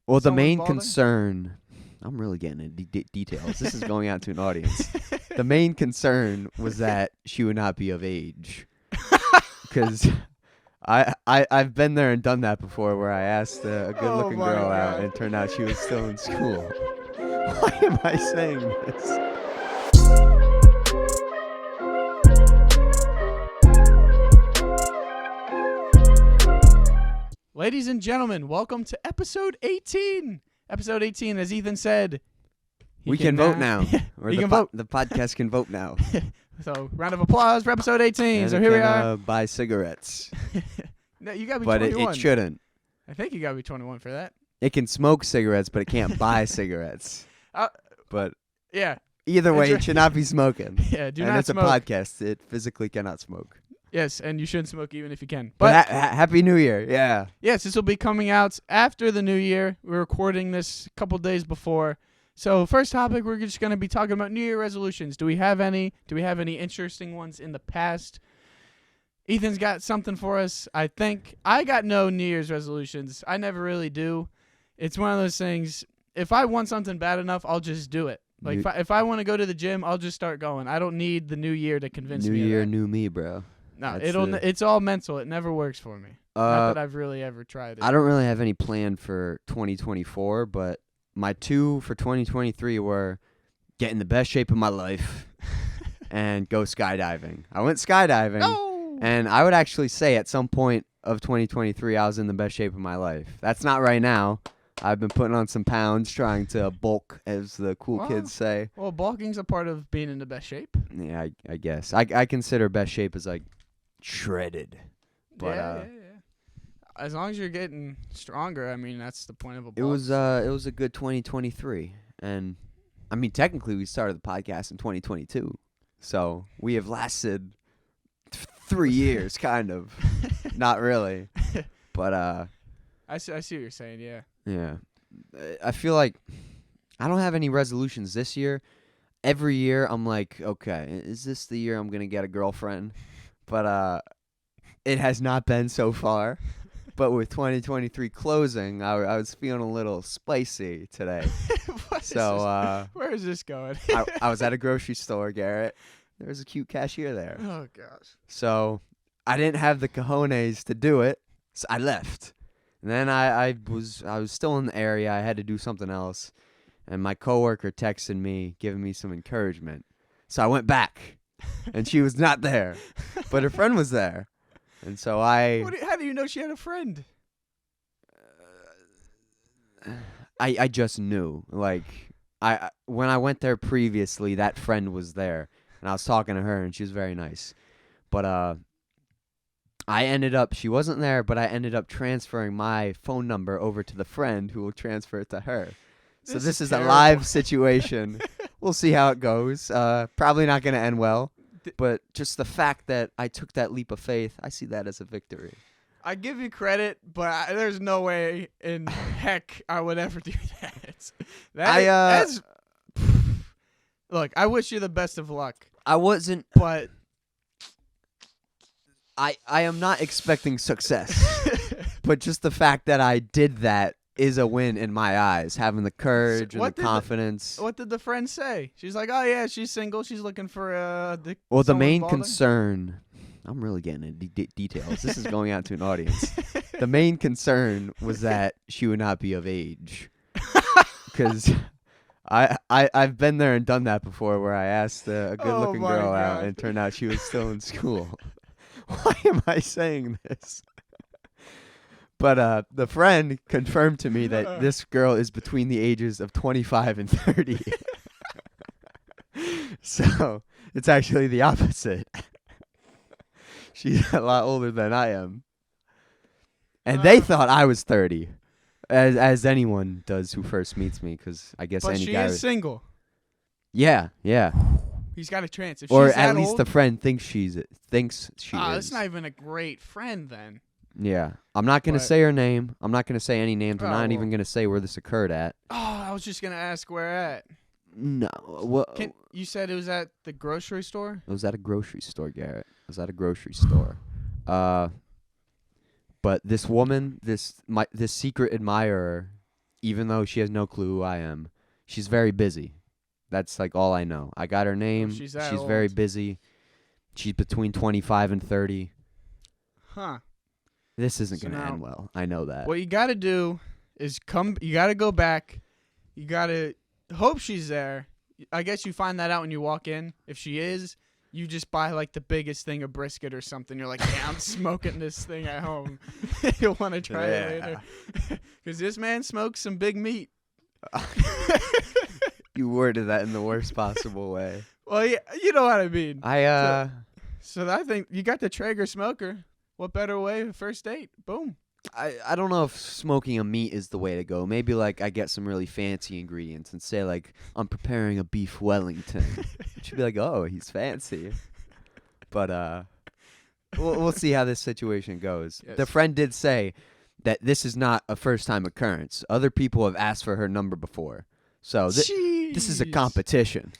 Well, the someone's main balding? concern... I'm really getting into details. This is going out to an audience. The main concern was that she would not be of age. Because I've been there and done that before where I asked a good-looking my girl out God. and it turned out she was still in school. Why am I saying this? Ladies and gentlemen, welcome to episode 18. Episode 18, as Ethan said. We can vote now. Or You the can vote. The podcast can vote now. So, round of applause for episode 18. And So it here we can, are. buy cigarettes. No, you gotta be But 21. it shouldn't. I think you gotta be 21 for that. It can smoke cigarettes, but it can't buy cigarettes. But Yeah. either way, That's it should not be smoking. Yeah, do and not it's smoke. a podcast. It physically cannot smoke. Yes, and you shouldn't smoke even if you can. But Happy New Year. Yeah. Yes, this will be coming out after the new year. We're recording this a couple days before. So first topic, we're just going to be talking about New Year resolutions. Do we have any? Do we have any interesting ones in the past? Ethan's got something for us. I think I got no New Year's resolutions. I never really do. It's one of those things. If I want something bad enough, I'll just do it. Like if I want to go to the gym, I'll just start going. I don't need the new year to convince me. New of year, that. new me, bro. No, That's it's all mental. It never works for me. Not that I've really ever tried it. I don't really have any plan for 2024, but my two for 2023 were get in the best shape of my life and go skydiving. I went skydiving, No. and I would actually say at some point of 2023 I was in the best shape of my life. That's not right now. I've been putting on some pounds, trying to bulk, as the cool kids say. Well, bulking's a part of being in the best shape. Yeah, I guess. I consider best shape as like shredded. But yeah. As long as you're getting stronger, I mean, that's the point of a bulk. it was a good 2023, and I mean technically we started the podcast in 2022, so we have lasted 3 years, kind of. Not really, but I see what you're saying. Yeah. yeah. I feel like I don't have any resolutions this year. Every year I'm like, okay, is this the year I'm gonna get a girlfriend? But it has not been so far. But with 2023 closing, I was feeling a little spicy today. Where is this going? I was at a grocery store, Garrett. There was a cute cashier there. Oh gosh. So I didn't have the cojones to do it, so I left. And then I was still in the area. I had to do something else, and my coworker texted me, giving me some encouragement. So I went back, and she was not there, but her friend was there. And so How do you know she had a friend? I just knew. Like when I went there previously, that friend was there, and I was talking to her, and she was very nice. But she wasn't there, but I ended up transferring my phone number over to the friend who will transfer it to her. So this is a live situation. We'll see how it goes. Probably not going to end well. But just the fact that I took that leap of faith, I see that as a victory. I give you credit, but there's no way in heck I would ever do that. That's look, I wish you the best of luck. I wasn't, but I am not expecting success. But just the fact that I did that is a win in my eyes. Having the courage and the confidence. What did the friend say? She's like, oh yeah, she's single. She's looking for the main concern. I'm really getting into details. This is going out to an audience. The main concern was that she would not be of age. Because I've been there and done that before where I asked a good-looking girl out and it turned out she was still in school. Why am I saying this? But the friend confirmed to me that this girl is between the ages of 25 and 30. So it's actually the opposite. She's a lot older than I am. And they thought I was 30, as anyone does who first meets me, because I guess any guy. But she is single. Yeah. He's got a chance. If or she's at that least old, the friend thinks she is. That's not even a great friend then. Yeah. I'm not going to say her name. I'm not going to say any names. I'm not even going to say where this occurred at. Oh, I was just going to ask where at. No. Well, you said it was at the grocery store? It was at a grocery store, Garrett. It was at a grocery store. But this woman, this secret admirer, even though she has no clue who I am. She's very busy. That's like all I know. I got her name. she's that very old. busy. She's between 25 and 30. Huh. This isn't So going to now- end well. I know that. What you got to do is you got to go back. You got to hope she's there. I guess you find that out when you walk in. If she is, you just buy like the biggest thing of brisket or something. You're like, yeah, I'm smoking this thing at home. You'll want to try it later. Because this man smokes some big meat. You worded that in the worst possible way. Well, yeah, you know what I mean. So I think you got the Traeger smoker. What better way? First date. Boom. I don't know if smoking a meat is the way to go. Maybe like I get some really fancy ingredients and say like I'm preparing a beef Wellington. She'd be like, oh, he's fancy. But we'll see how this situation goes. Yes. The friend did say that this is not a first time occurrence. Other people have asked for her number before, so this is a Jeez. competition.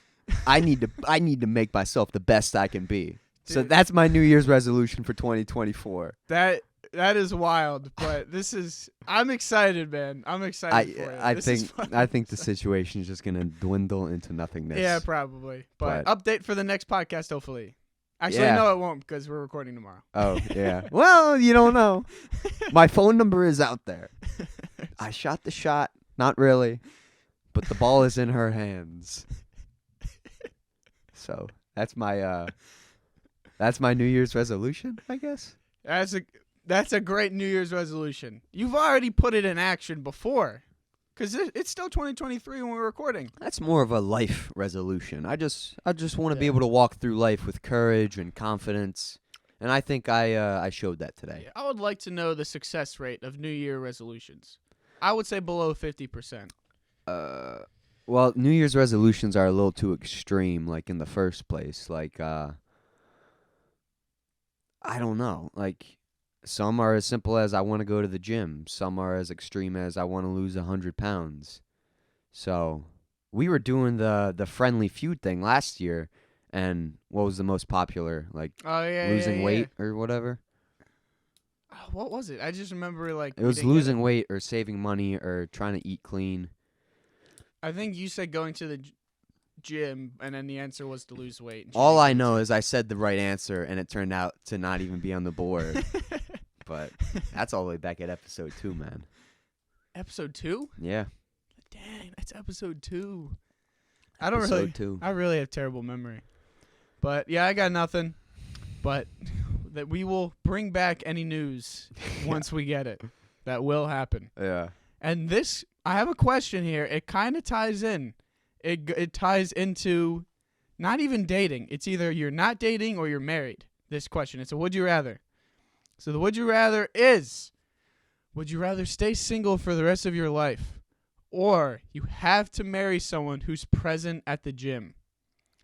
I need to make myself the best I can be. So Dude. that's my New Year's resolution for 2024. That is wild, but I'm excited, man. I'm excited for it. I think the situation is just gonna dwindle into nothingness. Yeah, probably. But But- update for the next podcast, hopefully. Actually, Yeah. no, it won't because we're recording tomorrow. Oh yeah. Well, you don't know. My phone number is out there. I shot the shot. Not really, but the ball is in her hands. So that's my New Year's resolution, I guess. That's a great New Year's resolution. You've already put it in action before, because it's still 2023 when we're recording. That's more of a life resolution. I just want to be Yeah. able to walk through life with courage and confidence, and I think I showed that today. I would like to know the success rate of New Year resolutions. I would say below 50%. Well, New Year's resolutions are a little too extreme, like in the first place. Like, I don't know. Like, some are as simple as I want to go to the gym. Some are as extreme as I want to lose 100 pounds. So, we were doing the Friendly Feud thing last year, and what was the most popular? Like, Oh yeah, losing yeah. weight or whatever? Oh, what was it? I just remember like It we was didn't get losing weight or saving money or trying to eat clean. I think you said going to the gym, and then the answer was to lose weight. and she All didn't I get know to. is I said the right answer, and it turned out to not even be on the board. But that's all the way back at episode 2, man. Episode 2? Yeah. Dang, that's episode 2. I don't episode really. 2. I really have terrible memory. But yeah, I got nothing. But that we will bring back any news once we get it. That will happen. Yeah. And this, I have a question here. It kind of ties in. It ties into not even dating. It's either you're not dating or you're married. This question. It's a would you rather. So the would you rather is, would you rather stay single for the rest of your life, or you have to marry someone who's present at the gym?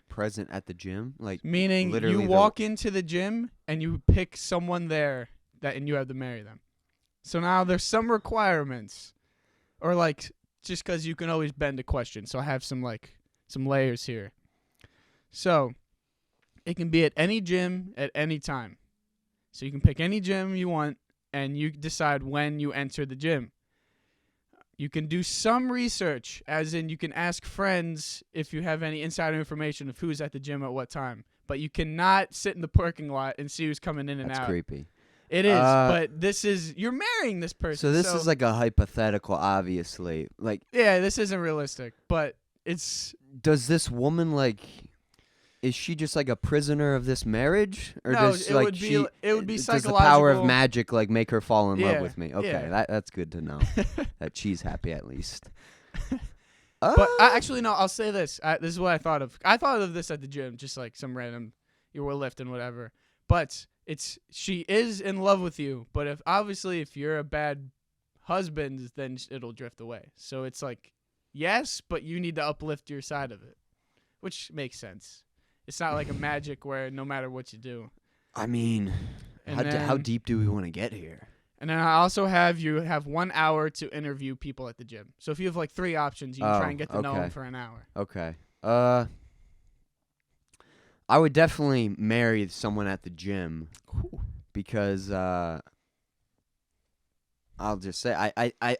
Present at the gym? Like, Meaning literally you walk into the gym and you pick someone there and you have to marry them. So now there's some requirements, or like just because you can always bend a question. So I have some layers here. So it can be at any gym at any time. So you can pick any gym you want and you decide when you enter the gym. You can do some research, as in you can ask friends if you have any insider information of who's at the gym at what time. But you cannot sit in the parking lot and see who's coming in and that's out. creepy. It is, but you're marrying this person. So this is like a hypothetical, obviously. Like, yeah, this isn't realistic, but does this woman, like, is she just like a prisoner of this marriage? Or No, does, it like, would be- it would be does the power psychological- of magic, like, make her fall in Yeah, love with me? Okay, yeah. that's good to know. That she's happy at least. But actually, no, I'll say this. This is what I thought of. I thought of this at the gym, just like some random, you were lifting, whatever. But she is in love with you. But if you're a bad husband, then it'll drift away. So it's like, yes, but you need to uplift your side of it, which makes sense. It's not like a magic where no matter what you do. I mean, And how then- deep do we want to get here? And then I also have you have 1 hour to interview people at the gym. So if you have like 3 options, you can try and get to know okay. them for an hour. Okay. I would definitely marry someone at the gym because I'll just say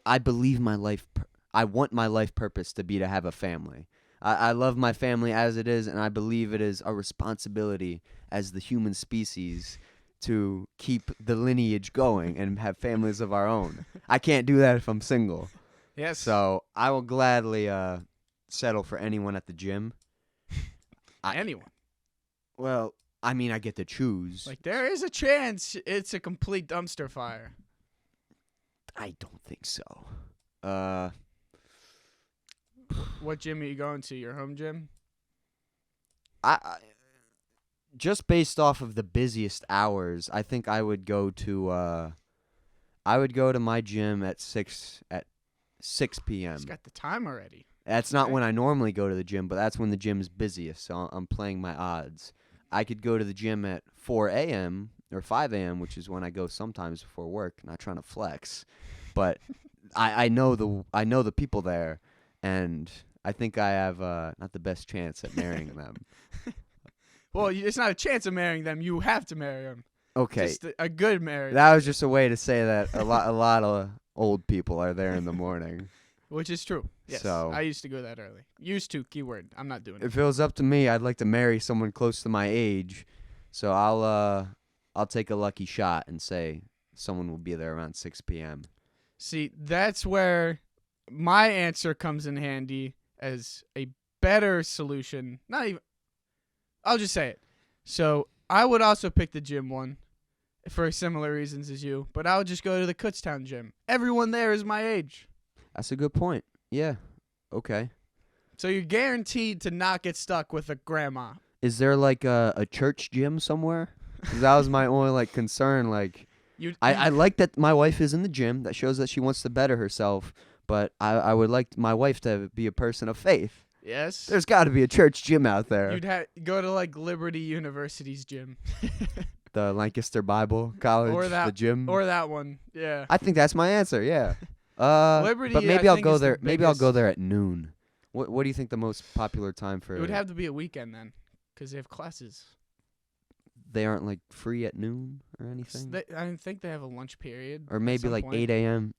I believe my life I want my life purpose to be to have a family. I love my family as it is, and I believe it is our responsibility as the human species to keep the lineage going and have families of our own. I can't do that if I'm single. Yes. So I will gladly settle for anyone at the gym. Anyone. Well, I mean, I get to choose. Like, there is a chance it's a complete dumpster fire. I don't think so. What gym are you going to? Your home gym? I just based off of the busiest hours, I think I would go to my gym at 6 p.m. It's got the time already. That's not Okay. when I normally go to the gym, but that's when the gym's busiest, so I'm playing my odds. I could go to the gym at 4 a.m. or 5 a.m., which is when I go sometimes before work, not trying to flex. But I know the people there, and I think I have not the best chance at marrying them. Well, it's not a chance of marrying them. You have to marry them. Okay. Just a good marriage. That was just a way to say that a lot of old people are there in the morning. Which is true. Yes. So- I used to go that early. Used to, keyword. I'm not doing it. If it was up to me, I'd like to marry someone close to my age. So I'll take a lucky shot and say someone will be there around 6 p.m. See, that's where my answer comes in handy as a better solution. Not even. I'll just say it. So I would also pick the gym one for similar reasons as you, but I would just go to the Kutztown gym. Everyone there is my age. That's a good point. Yeah. Okay. So you're guaranteed to not get stuck with a grandma. Is there like a church gym somewhere? 'Cause that was my only like concern. Like I like that my wife is in the gym. That shows that she wants to better herself. But I would like my wife to be a person of faith. Yes. There's got to be a church gym out there. You'd go to like Liberty University's gym. The Lancaster Bible College, Or that- the gym. Or that one. Yeah. I think that's my answer. Yeah. Liberty, but maybe I I'll think, go is the there. Maybe I'll go biggest- there at noon. What do you think the most popular time for? It would have to be a weekend then, because they have classes. They aren't like free at noon or anything. I think they have a lunch period. Or at maybe some like point. 8 a.m.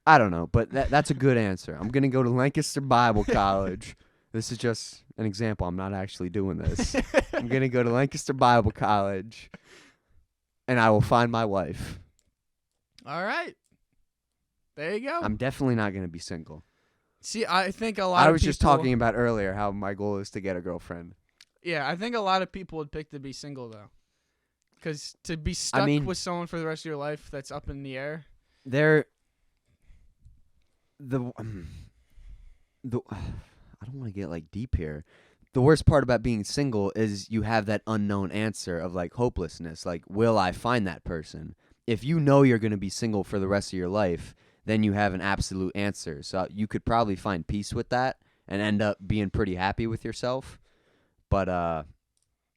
I don't know, but that's a good answer. I'm going to go to Lancaster Bible College. This is just an example. I'm not actually doing this. I'm going to go to Lancaster Bible College, and I will find my wife. All right. There you go. I'm definitely not going to be single. See, I think a lot I of was just people- talking about earlier how my goal is to get a girlfriend. Yeah, I think a lot of people would pick to be single, though. Because to be stuck mean- with someone for the rest of your life that's up in the air. I don't want to get like deep here. The worst part about being single is you have that unknown answer of like hopelessness. Like, will I find that person? If you know you're going to be single for the rest of your life, then you have an absolute answer. So you could probably find peace with that and end up being pretty happy with yourself. But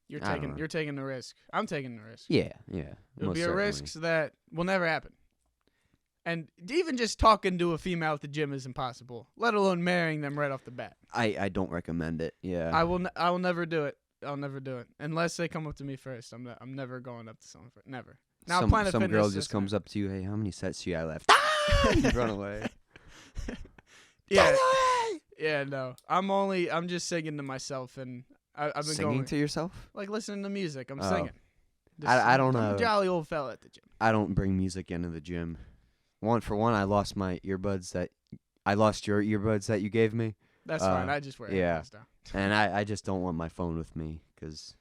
You're I don't know. taking the risk. I'm taking the risk. yeah. It'll most be a certainly. risk that will never happen. And even just talking to a female at the gym is impossible, let alone marrying them right off the bat. I don't recommend it. Yeah. I will never do it. I'll never do it unless they come up to me first. I'm never going up to someone first. Never. Now some Planet some Fitness girl is just different. comes up to you, hey, how many sets do you got left? You run away. Yeah. Yeah, no. I'm just singing to myself, and I've been Singing going to yourself? like listening to music. I'm Oh. singing. I don't I'm know. a jolly old fella at the gym. I don't bring music into the gym. I lost my earbuds I lost your earbuds that you gave me, That's fine. I just wear yeah. headphones now. and I just don't want my phone with me because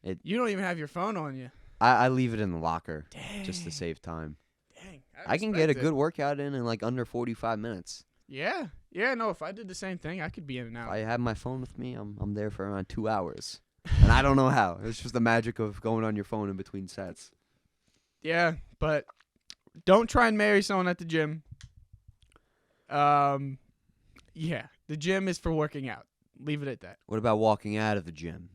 You don't even have your phone on you. I leave it in the locker Dang. just to save time. Dang. I can get a respect it. good workout in like under 45 minutes. Yeah. Yeah, no, if I did the same thing, I could be in and If out. I have my phone with me, I'm there for around 2 hours. And I don't know how. It's just the magic of going on your phone in between sets. Yeah, but don't try and marry someone at the gym. Yeah, the gym is for working out. Leave it at that. What about walking out of the gym?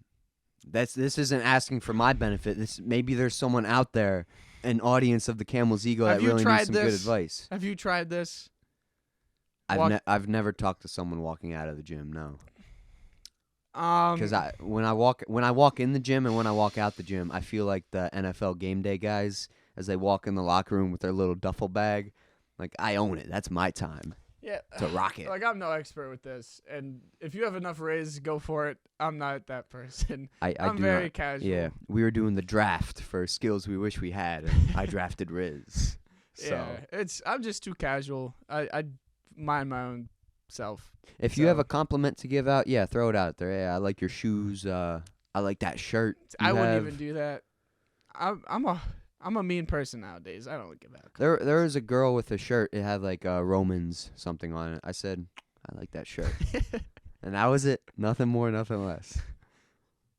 This isn't asking for my benefit. Maybe there's someone out there, an audience of the Camel's Ego, Have that you really tried needs some good this? advice. Have you tried this? I've never talked to someone walking out of the gym. No, Um, because when I walk in the gym and when I walk out the gym, I feel like the NFL game day guys as they walk in the locker room with their little duffel bag. Like, I own it. That's my time. Yeah. to rock it. Like, I'm no expert with this, and if you have enough riz, go for it. I'm not that person. I'm do very not. casual. Yeah, we were doing the draft for skills we wish we had, and I drafted Riz. So Yeah, I'm just too casual. I mind my own self. if you have a compliment to give out, yeah, throw it out there. Yeah, I like your shoes. I like that shirt. I wouldn't even do that. I'm a mean person nowadays. I don't give out. There was a girl with a shirt. It had like Romans something on it. I said, I like that shirt, and that was it. Nothing more, nothing less.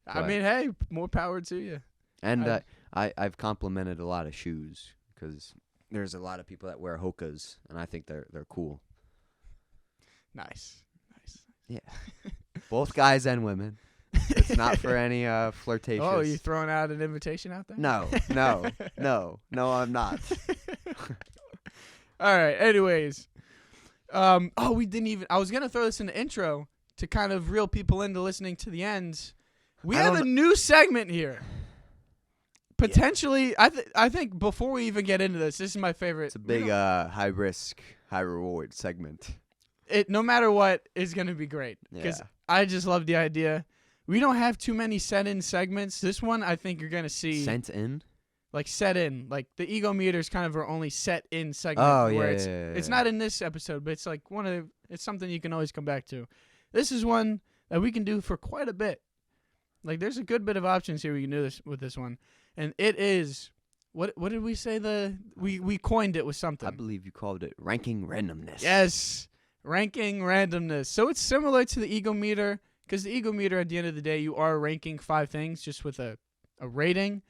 I mean, hey, more power to you. And I've complimented a lot of shoes because there's a lot of people that wear Hokas, and I think they're cool. Nice. Yeah, both guys and women. It's not for any flirtatious. Oh, you throwing out an invitation out there? No, I'm not. All right. Anyways, we didn't even. I was gonna throw this in the intro to kind of reel people into listening to the end. We have a new segment here. Potentially, I think before we even get into this is my favorite. It's a big high risk, high reward segment. It no matter what is gonna be great because I just love the idea. We don't have too many set-in segments. This one, I think you're gonna see sent in, like set in, like the ego meters kind of our only set-in segment. Oh where yeah, it's not in this episode, but it's like it's something you can always come back to. This is one that we can do for quite a bit. Like there's a good bit of options here we can do this with this one, and it is what did we say we coined it with something? I believe you called it ranking randomness. Yes, ranking randomness. So it's similar to the ego meter. Because the ego meter, at the end of the day, you are ranking 5 things just with a rating.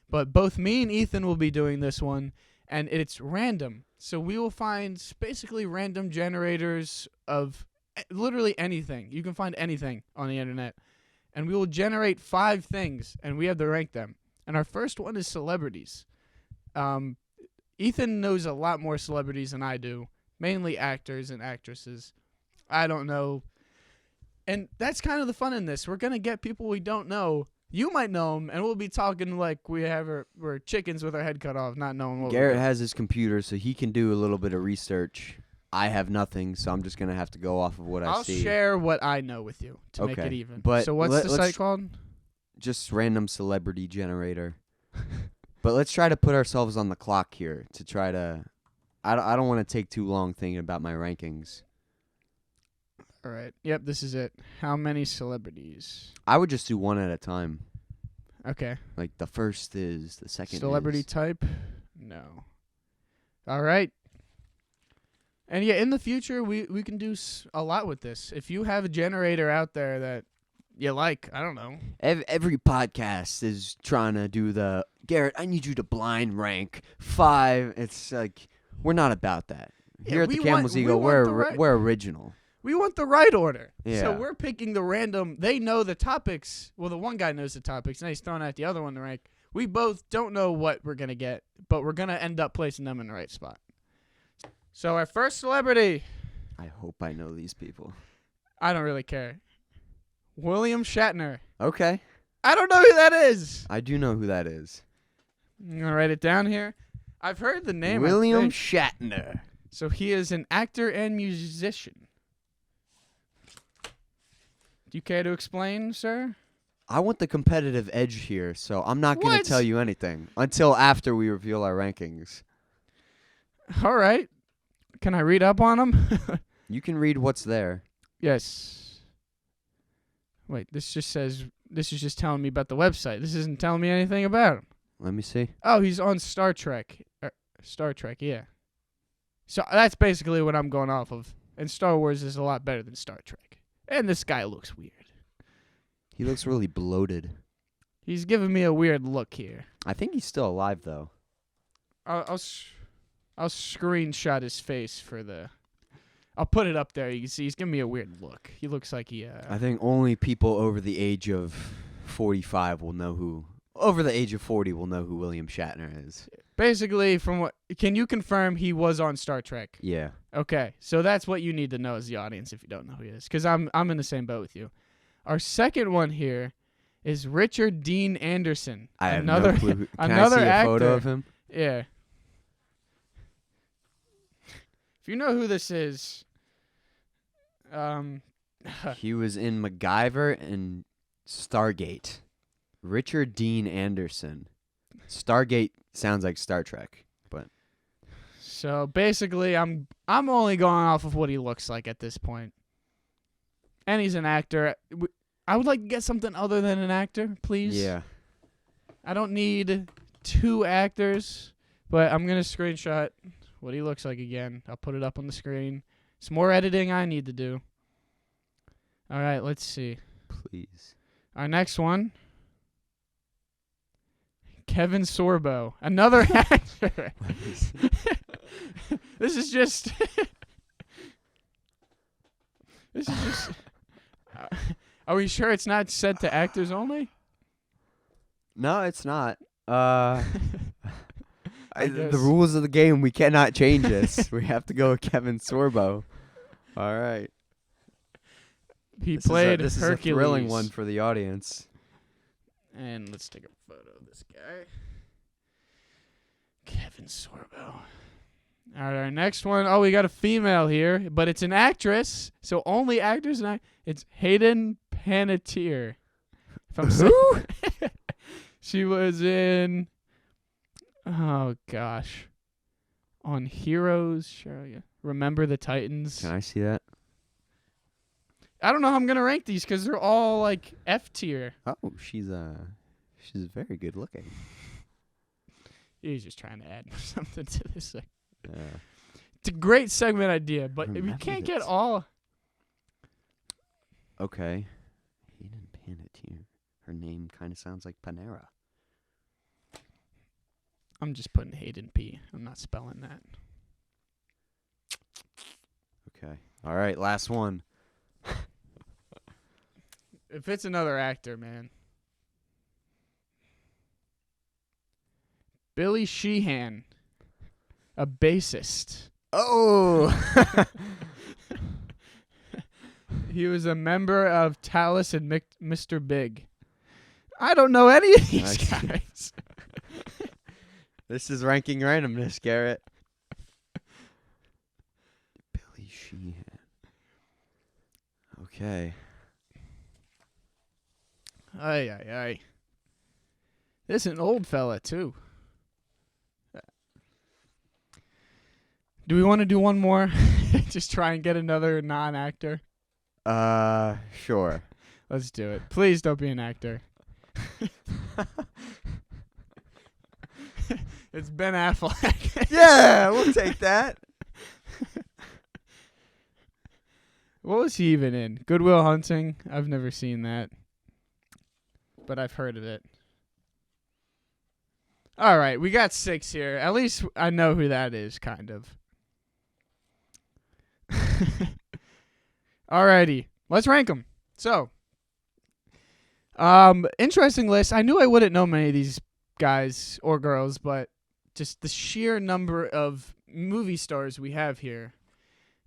But both me and Ethan will be doing this one, and it's random. So we will find basically random generators of literally anything. You can find anything on the internet. And we will generate 5 things, and we have to rank them. And our first one is celebrities. Ethan knows a lot more celebrities than I do, mainly actors and actresses. I don't know. And that's kind of the fun in this. We're going to get people we don't know. You might know them, and we'll be talking like we're chickens with our head cut off, not knowing what Garrett has his computer, so he can do a little bit of research. I have nothing, so I'm just going to have to go off of what I see. I'll share what I know with you to make it even. But so what's the site called? Just random celebrity generator. But let's try to put ourselves on the clock here to try to... I don't want to take too long thinking about my rankings. All right. Yep, this is it. How many celebrities? I would just do one at a time. Okay. Like the first is, the second Celebrity is. type? No. All right. And yeah, in the future, we can do a lot with this. If you have a generator out there that you like, I don't know. Every podcast is trying to do the, Garrett, I need you to blind rank 5. It's like, we're not about that. Here at the Camel's Ego, we're original. We want the right order. Yeah. So we're picking the random. They know the topics. Well, the one guy knows the topics, and he's throwing out the other one to rank. We both don't know what we're going to get, but we're going to end up placing them in the right spot. So our first celebrity. I hope I know these people. I don't really care. William Shatner. Okay. I don't know who that is. I do know who that is. I'm going to write it down here. I've heard the name. William Shatner. So he is an actor and musician. Do you care to explain, sir? I want the competitive edge here, so I'm not going to tell you anything until after we reveal our rankings. All right. Can I read up on them? You can read what's there. Yes. Wait, this is just telling me about the website. This isn't telling me anything about him. Let me see. Oh, he's on Star Trek. Star Trek, yeah. So that's basically what I'm going off of. And Star Wars is a lot better than Star Trek. And this guy looks weird. He looks really bloated. He's giving me a weird look here. I think he's still alive, though. I'll screenshot his face for the... I'll put it up there. You can see he's giving me a weird look. He looks like he... I think only people over the age of 45 will know who... Over the age of 40 will know who William Shatner is. Basically, from what... Can you confirm he was on Star Trek? Yeah. Okay, so that's what you need to know as the audience if you don't know who he is, because I'm in the same boat with you. Our second one here is Richard Dean Anderson. I have another, no clue. Can another I see a actor. photo of him? Yeah. If you know who this is, He was in MacGyver and Stargate. Richard Dean Anderson. Stargate sounds like Star Trek, but So basically, I'm only going off of what he looks like at this point. And he's an actor. I would like to get something other than an actor, please. yeah. I don't need 2 actors, but I'm going to screenshot what he looks like again. I'll put it up on the screen. Some more editing I need to do. All right, let's see. Please. Our next one. Kevin Sorbo. Another actor. This is just... this is just... are we sure it's not set to actors only? No, it's not. guess. The rules of the game, we cannot change this. We have to go with Kevin Sorbo. All right. He played this Hercules. is a thrilling one for the audience. And let's take a photo of this guy. Kevin Sorbo. All right, our next one. Oh, we got a female here, but it's an actress. So only actors and it's Hayden Panettiere. If I'm Who? She was in oh gosh. On Heroes, sure, yeah. Remember the Titans. Can I see that? I don't know how I'm gonna rank these because they're all like F tier. Oh, she's very good looking. He's just trying to add something to this. Yeah. It's a great segment idea, but if you Remember can't the get all. Okay. Hayden Panettiere. Her name kind of sounds like Panera. I'm just putting Hayden P. I'm not spelling that. Okay. All right, last one. If it's another actor, man. Billy Sheehan, a bassist. Oh! He was a member of Talus and Mr. Big. I don't know any of these Nice. guys. This is ranking randomness, Garrett. Billy Sheehan. Okay. Ay, ay, ay. This is an old fella, too. Do we want to do one more? Just try and get another non-actor? Sure. Let's do it. Please don't be an actor. It's Ben Affleck. Yeah, we'll take that. What was he even in? Good Will Hunting? I've never seen that. But I've heard of it. All right, we got 6 here. At least I know who that is, kind of. Alrighty, let's rank them. So, interesting list. I knew I wouldn't know many of these guys or girls, but just the sheer number of movie stars we have here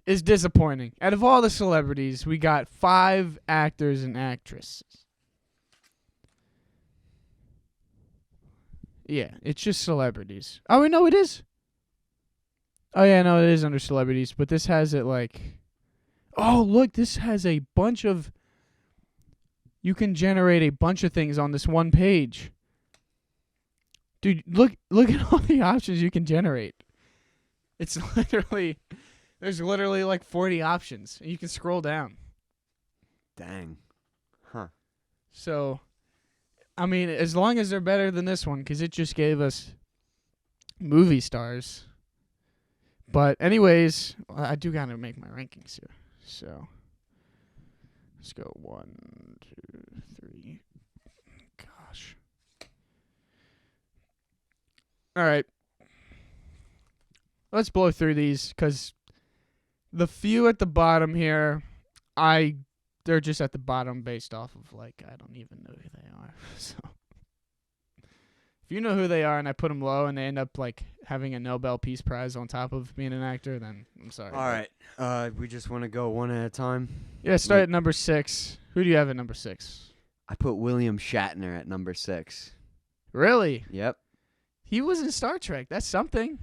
is disappointing. Out of all the celebrities, we got 5 actors and actresses. Yeah, it's just celebrities. Oh, no, it is. Oh, yeah, no, it is under celebrities, but this has it like... Oh, look, this has a bunch of... You can generate a bunch of things on this one page. Dude, look at all the options you can generate. It's literally... There's literally like 40 options. And you can scroll down. Dang. Huh. So, I mean, as long as they're better than this one, because it just gave us movie stars. But anyways, I do gotta make my rankings here. So, let's go 1, 2, 3. Gosh. All right. Let's blow through these, because the few at the bottom here, they're just at the bottom based off of, like, I don't even know who they are. So, if you know who they are and I put them low and they end up, like, having a Nobel Peace Prize on top of being an actor, then I'm sorry. All right. We just want to go one at a time. Yeah, start at number 6. Who do you have at number 6? I put William Shatner at number 6. Really? Yep. He was in Star Trek. That's something.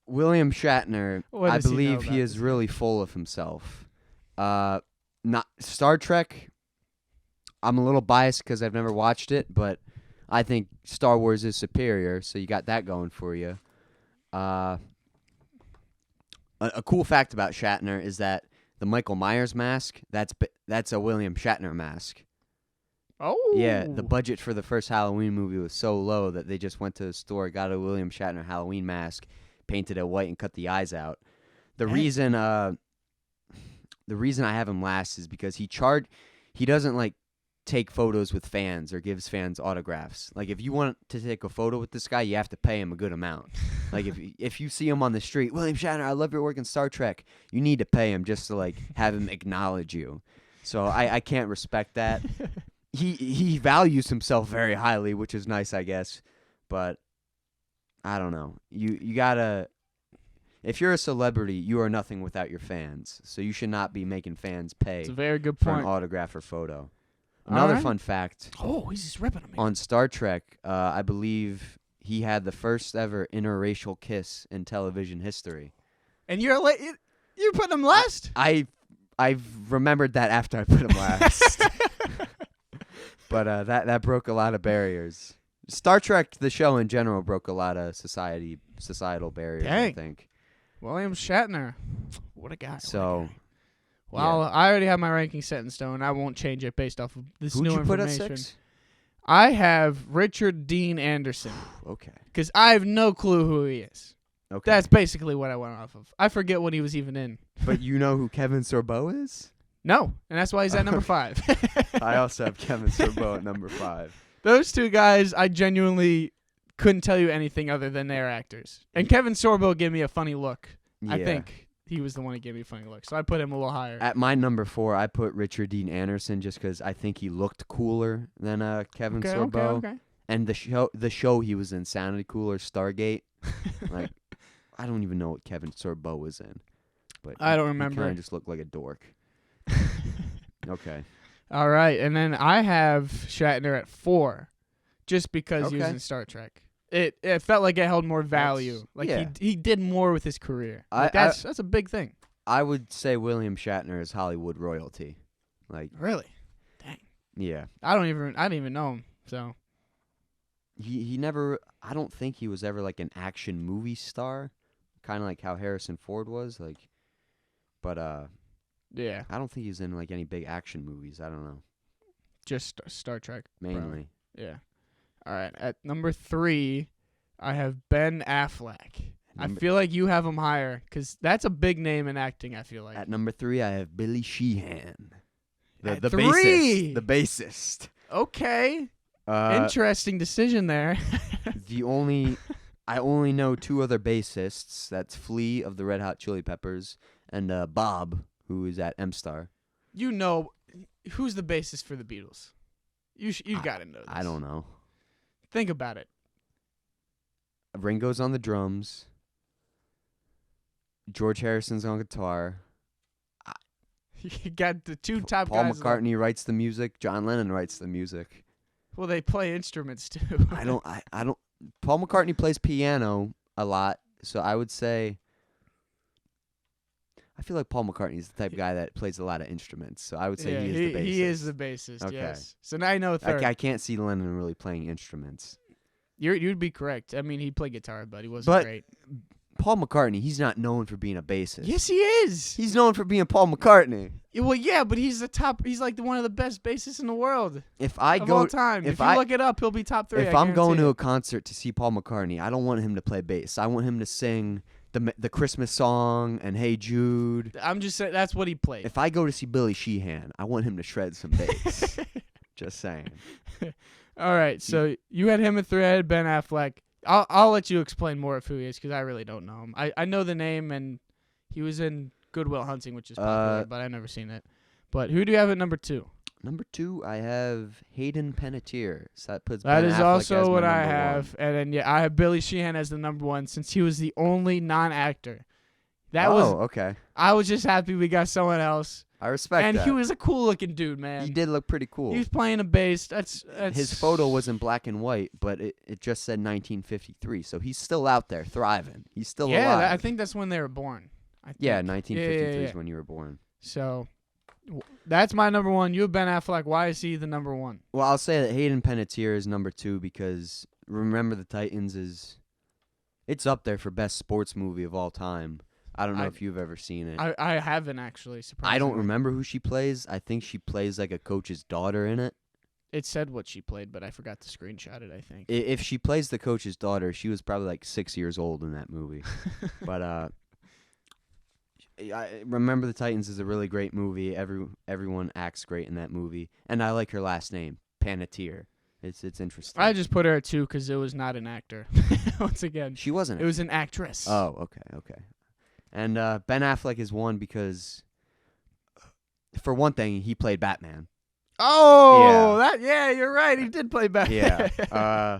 William Shatner, What I does he know believe about he is this? really full of himself. not Star Trek. I'm a little biased because I've never watched it, but I think Star Wars is superior. So you got that going for you. A cool fact about Shatner is that the Michael Myers mask, that's a William Shatner mask. Oh. Yeah, the budget for the first Halloween movie was so low that they just went to the store, got a William Shatner Halloween mask, painted it white, and cut the eyes out. The reason I have him last is because he doesn't like take photos with fans or gives fans autographs. Like if you want to take a photo with this guy, you have to pay him a good amount. Like if you see him on the street, William Shatner, I love your work in Star Trek, you need to pay him just to like have him acknowledge you. So I can't respect that. He values himself very highly, which is nice, I guess. But I don't know. You gotta. If you're a celebrity, you are nothing without your fans. So you should not be making fans pay It's a very good for point. an autograph or photo. Another right. fun fact. Oh, he's just ripping on me. On Star Trek, I believe he had the first ever interracial kiss in television history. And you're putting him last? I've remembered that after I put him last. But that broke a lot of barriers. Star Trek, the show in general, broke a lot of societal barriers, Dang. I think. William Shatner. What a guy. So, Well, I already have my ranking set in stone. I won't change it based off of this who'd new you put information. at 6? I have Richard Dean Anderson Okay. because I have no clue who he is. Okay. That's basically what I went off of. I forget what he was even in. But you know who Kevin Sorbo is? No, and that's why he's at number 5. I also have Kevin Sorbo at number 5. Those two guys, I genuinely couldn't tell you anything other than they're actors. And Kevin Sorbo gave me a funny look. Yeah. I think he was the one who gave me a funny look. So I put him a little higher. At my number 4, I put Richard Dean Anderson just because I think he looked cooler than Kevin Sorbo. Okay. And the show he was in sounded cooler, Stargate. Like, I don't even know what Kevin Sorbo was in. But I don't He remember. kind of just looked like a dork. Okay. All right, and then I have Shatner at 4, just because he was Okay. in Star Trek. It felt like it held more value. That's- Like yeah. he did more with his career. Like I- that's a big thing. I would say William Shatner is Hollywood royalty. Like, Really? Dang. yeah. I didn't even know him. So He never, I don't think he was ever like an action movie star. Kind of like how Harrison Ford was. Like, but yeah, I don't think he's in like any big action movies. I don't know. just Star Trek. Mainly. Probably. Yeah. All right. At number 3, I have Ben Affleck. I feel like you have him higher because that's a big name in acting. I feel like. At number 3, I have Billy Sheehan. At The 3? bassist. The bassist. Okay. Interesting decision there. I only know 2 other bassists. That's Flea of the Red Hot Chili Peppers and Bob, who is at M-Star. You know, who's the bassist for the Beatles? You got to know this. I don't know. Think about it. Ringo's on the drums. George Harrison's on guitar. You got the 2 top Paul guys. McCartney writes the music. John Lennon writes the music. Well, they play instruments too. I don't. Paul McCartney plays piano a lot, so I would say. I feel like Paul McCartney is the type of guy that plays a lot of instruments, so I would say he is the bassist. He is the bassist. Okay. Yes. So now I know a third. I can't see Lennon really playing instruments. You'd be correct. I mean, he played guitar, but he wasn't great. Paul McCartney, he's not known for being a bassist. Yes, he is. He's known for being Paul McCartney. Well, yeah, but he's the top. He's like one of the best bassists in the world If I of go, all time. If you look it up, he'll be top 3. if I'm going to a concert to see Paul McCartney, I don't want him to play bass. I want him to sing the Christmas song and Hey Jude. I'm just saying that's what he played. If I go to see Billy Sheehan, I want him to shred some bass. Just saying. All right, so you had him at 3. I had Ben Affleck. I'll let you explain more of who he is because I really don't know him. I know the name, and he was in Good Will Hunting, which is popular, but I've never seen it. But who do you have at number 2? Number 2, I have Hayden Panettiere. So that puts That Ben is Affleck also as my what I number have. 1. And then, I have Billy Sheehan as the number 1 since he was the only non-actor. Okay. I was just happy we got someone else. I respect And that. he was a cool-looking dude, man. He did look pretty cool. He was playing a bass. That's His photo was in black and white, but it just said 1953. So he's still out there thriving. He's still alive. I think that's when they were born. Yeah, 1953 Yeah. is when you were born. So, That's my number one. You have Ben Affleck. Why is he the number one? Well, I'll say that Hayden Panettiere is number 2 because Remember the Titans it's up there for best sports movie of all time. I don't know if you've ever seen it. I haven't actually. Surprisingly. I don't remember who she plays. I think she plays like a coach's daughter in it. It said what she played, but I forgot to screenshot it, I think. If she plays the coach's daughter, she was probably like 6 years old in that movie. But I Remember the Titans is a really great movie. Everyone acts great in that movie, and I like her last name, Panettiere. It's interesting. I just put her at 2 because it was not an actor. Once again, She wasn't. It was an actress. Oh, okay. And Ben Affleck is 1 because, for one thing, he played Batman. Oh, yeah, you're right. He did play Batman. Yeah.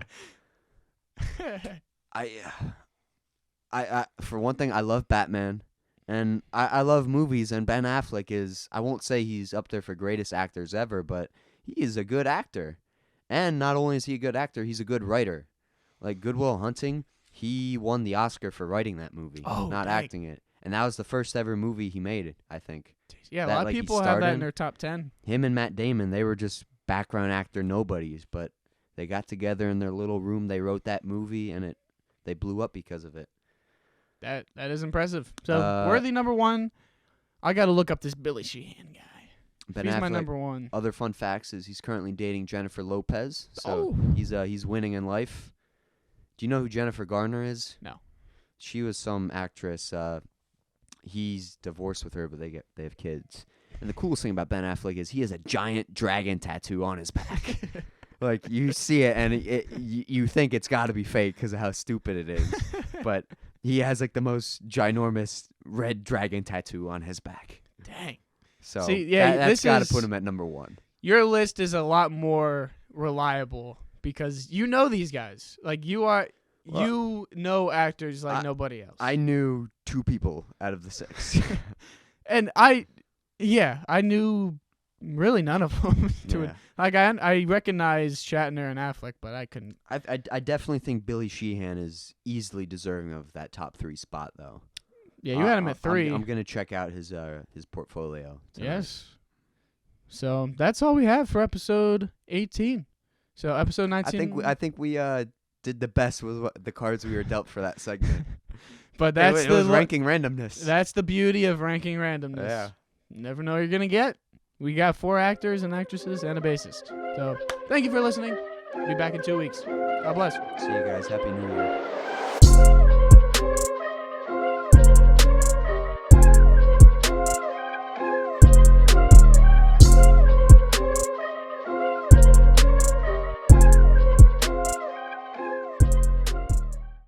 I for one thing, I love Batman, and I love movies. And Ben Affleck is, I won't say he's up there for greatest actors ever, but he is a good actor. And not only is he a good actor, he's a good writer. Like Good Will Hunting, he won the Oscar for writing that movie, not acting it. And that was the first ever movie he made, I think. Yeah, a lot of people have that in their top 10. Him and Matt Damon, they were just background actor nobodies, but they got together in their little room. They wrote that movie, and they blew up because of it. That is impressive. So worthy number 1. I got to look up this Billy Sheehan guy. Ben He's Affleck, my number 1. Other fun facts is he's currently dating Jennifer Lopez, so he's winning in life. Do you know who Jennifer Garner is? No. She was some actress. He's divorced with her, but they have kids. And the coolest thing about Ben Affleck is he has a giant dragon tattoo on his back. Like, you see it, and you think it's got to be fake because of how stupid it is. But he has, like, the most ginormous red dragon tattoo on his back. Dang. So that's got to put him at number 1. Your list is a lot more reliable because you know these guys. Like, you know actors like nobody else. I knew 2 people out of the 6. And I knew really none of them. Like, I recognize Shatner and Affleck, but I couldn't. I definitely think Billy Sheehan is easily deserving of that top 3 spot, though. Yeah, you had him at 3. I'm gonna check out his portfolio tonight. Yes. So that's all we have for episode 18. So episode 19. I think we did the best with the cards we were dealt for that segment. But that's it was ranking randomness. That's the beauty of ranking randomness. Yeah. You never know what you're gonna get. We got 4 actors and actresses and a bassist. So thank you for listening. We'll be back in 2 weeks. God bless. See you guys. Happy New Year.